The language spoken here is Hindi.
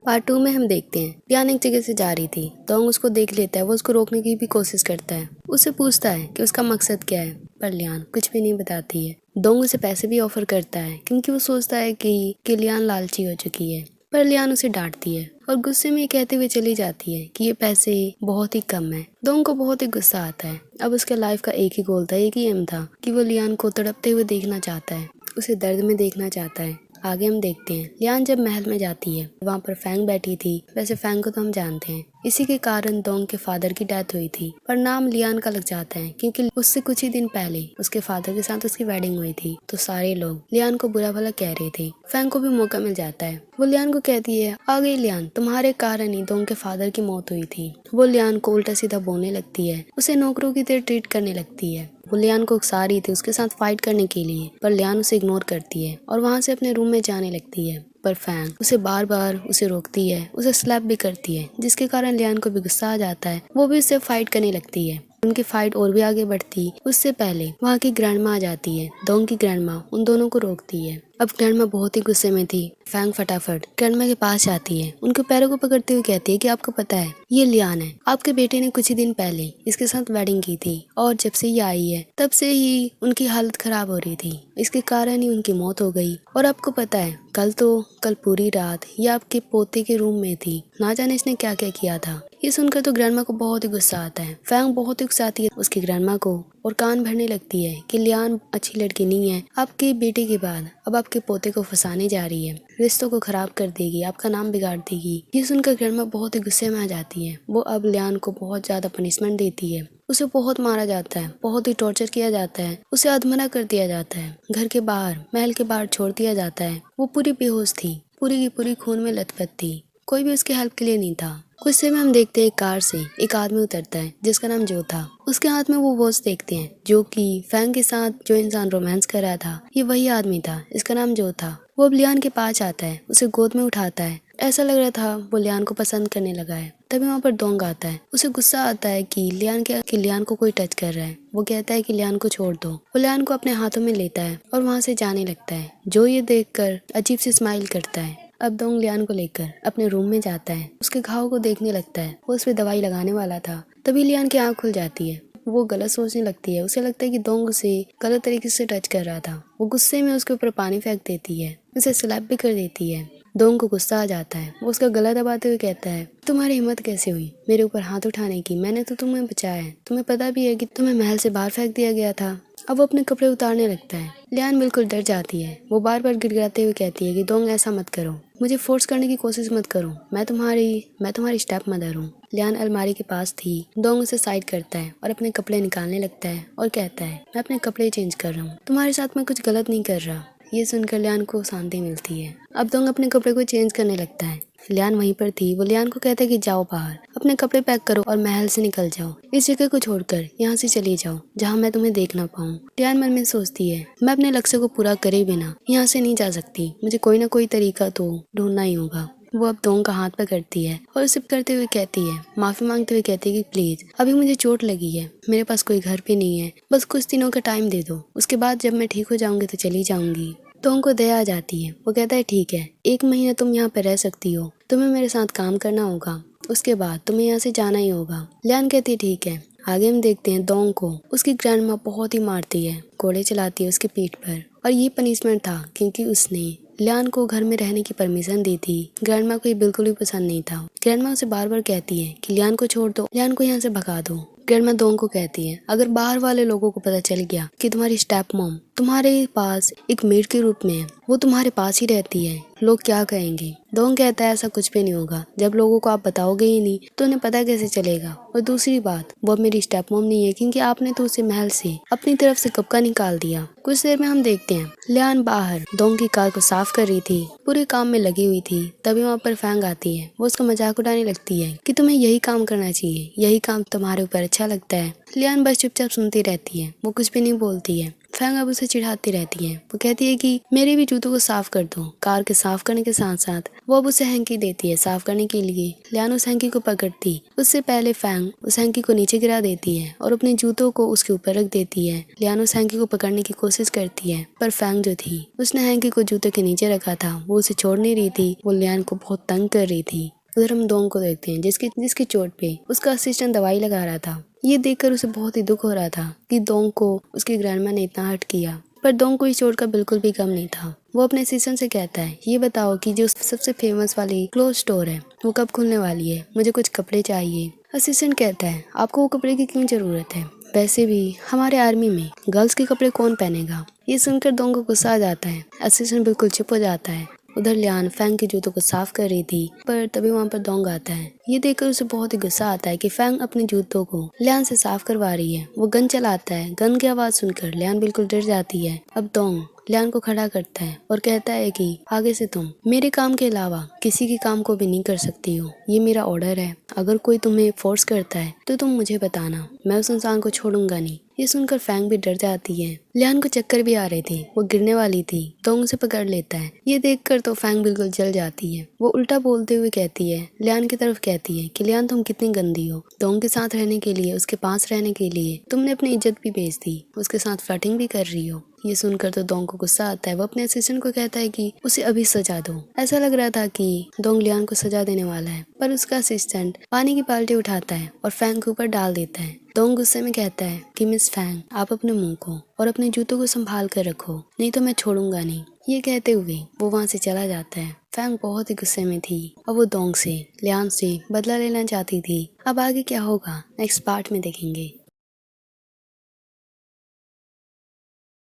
पार्ट 2 में हम देखते हैं लियान एक जगह से जा रही थी। डोंग उसको देख लेता है। वो उसको रोकने की भी कोशिश करता है। उससे पूछता है कि उसका मकसद क्या है, पर लियान कुछ भी नहीं बताती है। डोंग उसे पैसे भी ऑफर करता है क्योंकि वो सोचता है कि लियान लालची हो चुकी है, पर लियान उसे डांटती है और गुस्से में कहते हुए चली जाती है कि ये पैसे बहुत ही कम है। डोंग को बहुत ही गुस्सा आता है। अब उसके लाइफ का एक ही गोल था, एक ही एम था कि वो लियान को तड़पते हुए देखना चाहता है, उसे दर्द में देखना चाहता है। आगे हम देखते हैं लियान जब महल में जाती है, वहाँ पर फैंग बैठी थी। वैसे फैंग को तो हम जानते हैं, इसी के कारण डोंग के फादर की डेथ हुई थी, पर नाम लियान का लग जाता है क्योंकि उससे कुछ ही दिन पहले उसके फादर के साथ उसकी वेडिंग हुई थी। तो सारे लोग लियान को बुरा भला कह रहे थे। फैंग को भी मौका मिल जाता है। वो लियान को कहती है, आ गई लियान, तुम्हारे कारण ही डोंग के फादर की मौत हुई थी। वो लियान को उल्टा सीधा बोलने लगती है, उसे नौकरों की तरह ट्रीट करने लगती है। वो लियान को उकसा रही थी उसके साथ फाइट करने के लिए, पर लियान उसे इग्नोर करती है और वहाँ से अपने रूम में जाने लगती है। पर फैंग उसे बार बार उसे रोकती है, उसे स्लैप भी करती है, जिसके कारण लियान को भी गुस्सा आ जाता है। वो भी उससे फाइट करने लगती है। उनकी फाइट और भी आगे बढ़ती उससे पहले वहाँ की ग्रैंडमा आ जाती है। डोंग की ग्रैंडमा उन दोनों को रोकती है। अब ग्रैंडमा बहुत ही गुस्से में थी। फैंग फटाफट ग्रैंडमा के पास जाती है, उनके पैरों को पकड़ते हुए कहती है कि आपको पता है ये लियान है, आपके बेटे ने कुछ ही दिन पहले इसके साथ वेडिंग की थी और जब से ये आई है तब से ही उनकी हालत खराब हो रही थी, इसके कारण ही उनकी मौत हो गई। और आपको पता है कल पूरी रात ये आपके पोते के रूम में थी, ना जाने इसने क्या क्या किया था। ये सुनकर तो ग्रैंडमा को बहुत ही गुस्सा आता है। फैंग बहुत ही उकसाती है उसकी ग्रैंडमा को और कान भरने लगती है कि लियान अच्छी लड़की नहीं है, आपके बेटे के बाद अब आपके पोते को फंसाने जा रही है, रिश्तों को खराब कर देगी, आपका नाम बिगाड़ देगी। ये सुनकर ग्रैंडमा बहुत ही गुस्से में आ जाती है। वो अब लियान को बहुत ज्यादा पनिशमेंट देती है। उसे बहुत मारा जाता है, बहुत ही टॉर्चर किया जाता है, उसे अधमरा कर दिया जाता है, घर के बाहर महल के बाहर छोड़ दिया जाता है। वो पूरी बेहोश थी, पूरी की पूरी खून में लथपथ थी, कोई भी उसकी हेल्प के लिए नहीं था। कुछ समय में हम देखते हैं कार से एक आदमी उतरता है जिसका नाम जो था। उसके हाथ में वो वॉच देखते हैं जो कि फैंग के साथ जो इंसान रोमांस कर रहा था, ये वही आदमी था, इसका नाम जो था। वो अब लियान के पास आता है, उसे गोद में उठाता है। ऐसा लग रहा था वो लियान को पसंद करने लगा है। तभी वहाँ पर डोंग आता है। उसे गुस्सा आता है कि लियान को कोई टच कर रहा है। वो कहता है कि लियान को छोड़ दो। वो लियान को अपने हाथों में लेता है और वहाँ से जाने लगता है। जो ये देखकर अजीब सी स्माइल करता है। अब डोंग लियान को लेकर अपने रूम में जाता है, उसके घाव को देखने लगता है। वो उस पर दवाई लगाने वाला था, तभी लियान की आँख खुल जाती है। वो गलत सोचने लगती है। उसे लगता है कि डोंग उसे गलत तरीके से टच कर रहा था। वो गुस्से में उसके ऊपर पानी फेंक देती है, उसे स्लैप भी कर देती है। डोंग को गुस्सा आ जाता है। वो उसका गला दबाते हुए कहता है, तुम्हारी हिम्मत कैसे हुई मेरे ऊपर हाथ उठाने की? मैंने तो तुम्हें बचाया है, तुम्हें पता भी है कि तुम्हें महल से बाहर फेंक दिया गया था। अब वो अपने कपड़े उतारने लगता है। लियान बिल्कुल डर जाती है। वो बार बार गिड़गिड़ाते हुए कहती है कि डोंग ऐसा मत करो, मुझे फोर्स करने की कोशिश मत करो, मैं तुम्हारी स्टेप मदर हूँ। लियान अलमारी के पास थी। डोंग उसे साइड करता है और अपने कपड़े निकालने लगता है और कहता है, मैं अपने कपड़े चेंज कर रहा हूँ, तुम्हारे साथ मैं कुछ गलत नहीं कर रहा। ये सुनकर लियान को शांति मिलती है। अब डोंग अपने कपड़े को चेंज करने लगता है। लियान वहीं पर थी। वो लियान को कहता है कि जाओ बाहर, अपने कपड़े पैक करो और महल से निकल जाओ। इस जगह को छोड़कर यहाँ से चली जाओ जहाँ मैं तुम्हें देख ना पाऊँ। लियान मन में सोचती है, मैं अपने लक्ष्य को पूरा करे बिना यहाँ से नहीं जा सकती, मुझे कोई ना कोई तरीका तो ढूंढना ही होगा। वो अब डोंग का हाथ पकड़ती है और उसे करते हुए कहती है, माफी मांगते हुए कहती है कि प्लीज अभी मुझे चोट लगी है, मेरे पास कोई घर भी नहीं है, बस कुछ दिनों का टाइम दे दो, उसके बाद जब मैं ठीक हो जाऊंगी तो चली जाऊंगी। डोंग को दया आ जाती है। वो कहता है, ठीक है, 1 महीना तुम यहाँ पर रह सकती हो, तुम्हें मेरे साथ काम करना होगा, उसके बाद तुम्हें यहाँ से जाना ही होगा। लियान कहती है ठीक है। आगे हम देखते हैं डोंग को उसकी ग्रैंडमा बहुत ही मारती है, घोड़े चलाती है उसकी पीठ पर, और ये पनिशमेंट था क्योंकि उसने लियान को घर में रहने की परमिशन दी थी। ग्रैंडमा को ये बिल्कुल भी पसंद नहीं था। ग्रैंडमा उसे बार बार कहती है कि लियान को छोड़ दो, लियान को यहाँ से भगा दो। ग्रैंडमा डोंग को कहती है, अगर बाहर वाले लोगों को पता चल गया कि तुम्हारी स्टेप मॉम तुम्हारे पास एक मेड के रूप में है, वो तुम्हारे पास ही रहती है, लोग क्या कहेंगे? डोंग कहता है, ऐसा कुछ भी नहीं होगा, जब लोगों को आप बताओगे ही नहीं तो उन्हें पता कैसे चलेगा? और दूसरी बात, वो अब मेरी स्टेप मॉम नहीं है क्योंकि आपने तो उसे महल से अपनी तरफ से कब का निकाल दिया। कुछ देर में हम देखते हैं लियान बाहर डोंग की कार को साफ कर रही थी, पूरे काम में लगी हुई थी। तभी वहाँ पर फैंग आती है। वो उसका मजाक उड़ाने लगती है कि तुम्हें यही काम करना चाहिए, यही काम तुम्हारे ऊपर अच्छा लगता है। लियान बस चुपचाप सुनती रहती है, वो कुछ भी नहीं बोलती है। फैंग अब उसे चिढ़ाती रहती है। वो कहती है कि मेरे भी जूतों को साफ कर दो। कार के साफ करने के साथ साथ वो अब उसे हैंकी देती है साफ करने के लिए। लियान उस हैंकी को पकड़ती उससे पहले फैंग उस हैंकी को नीचे गिरा देती है और अपने जूतों को उसके ऊपर रख देती है। लियान उस हैंकी को पकड़ने की कोशिश करती है, पर फैंग जो थी उसने हैंकी को जूतों के नीचे रखा था, वो उसे छोड़ नहीं रही थी। वो लियान को बहुत तंग कर रही थी। उधर हम डोंग को देखते हैं जिसकी चोट पे उसका असिस्टेंट दवाई लगा रहा था। ये देखकर उसे बहुत ही दुख हो रहा था कि डोंग को उसकी ग्रैंडमा ने इतना हर्ट किया, पर डोंग को इस चोट का बिल्कुल भी गम नहीं था। वो अपने असिस्टेंट से कहता है, ये बताओ कि जो सबसे फेमस वाली क्लोथ स्टोर है वो कब खुलने वाली है, मुझे कुछ कपड़े चाहिए। असिस्टेंट कहता है, आपको वो कपड़े की क्यों जरूरत है, वैसे भी हमारे आर्मी में गर्ल्स के कपड़े कौन पहनेगा। ये सुनकर डोंग को गुस्सा आ जाता है। असिस्टेंट बिल्कुल चुप हो जाता है। उधर लियान फैंग के जूतों को साफ कर रही थी, पर तभी वहाँ पर डोंग आता है। ये देखकर उसे बहुत ही गुस्सा आता है कि फैंग अपने जूतों को लियान से साफ करवा रही है। वो गन चलाता है। गन की आवाज सुनकर लियान बिल्कुल डर जाती है। अब डोंग लियान को खड़ा करता है और कहता है कि आगे से तुम मेरे काम के अलावा किसी के काम को भी नहीं कर सकती हो। ये मेरा ऑर्डर है। अगर कोई तुम्हें फोर्स करता है तो तुम मुझे बताना, मैं उस इंसान को छोड़ूंगा नहीं। ये सुनकर फैंग भी डर जाती है। लियान को चक्कर भी आ रहे थे, वो गिरने वाली थी। डोंग उसे पकड़ लेता है। ये देखकर तो फैंग बिल्कुल जल जाती है। वो उल्टा बोलते हुए कहती है, लियान की तरफ कहती है कि लियान तुम कितनी गंदी हो। डोंग के साथ रहने के लिए, उसके पास रहने के लिए तुमने अपनी इज्जत भी बेच दी, उसके साथ फ्लर्टिंग भी कर रही हो। ये सुनकर तो डोंग को गुस्सा आता है। वो अपने असिस्टेंट को कहता है कि उसे अभी सजा दो। ऐसा लग रहा था कि डोंग लियान को सजा देने वाला है, पर उसका असिस्टेंट पानी की बाल्टी उठाता है और फैंग के ऊपर डाल देता है। डोंग गुस्से में कहता है कि मिस फैंग, आप अपने मुंह को और अपने जूतों को संभाल कर रखो, नहीं तो मैं छोड़ूंगा नहीं। ये कहते हुए वो वहाँ से चला जाता है। फैंग बहुत ही गुस्से में थी और वो डोंग से लियान से बदला लेना चाहती थी। अब आगे क्या होगा नेक्स्ट पार्ट में देखेंगे।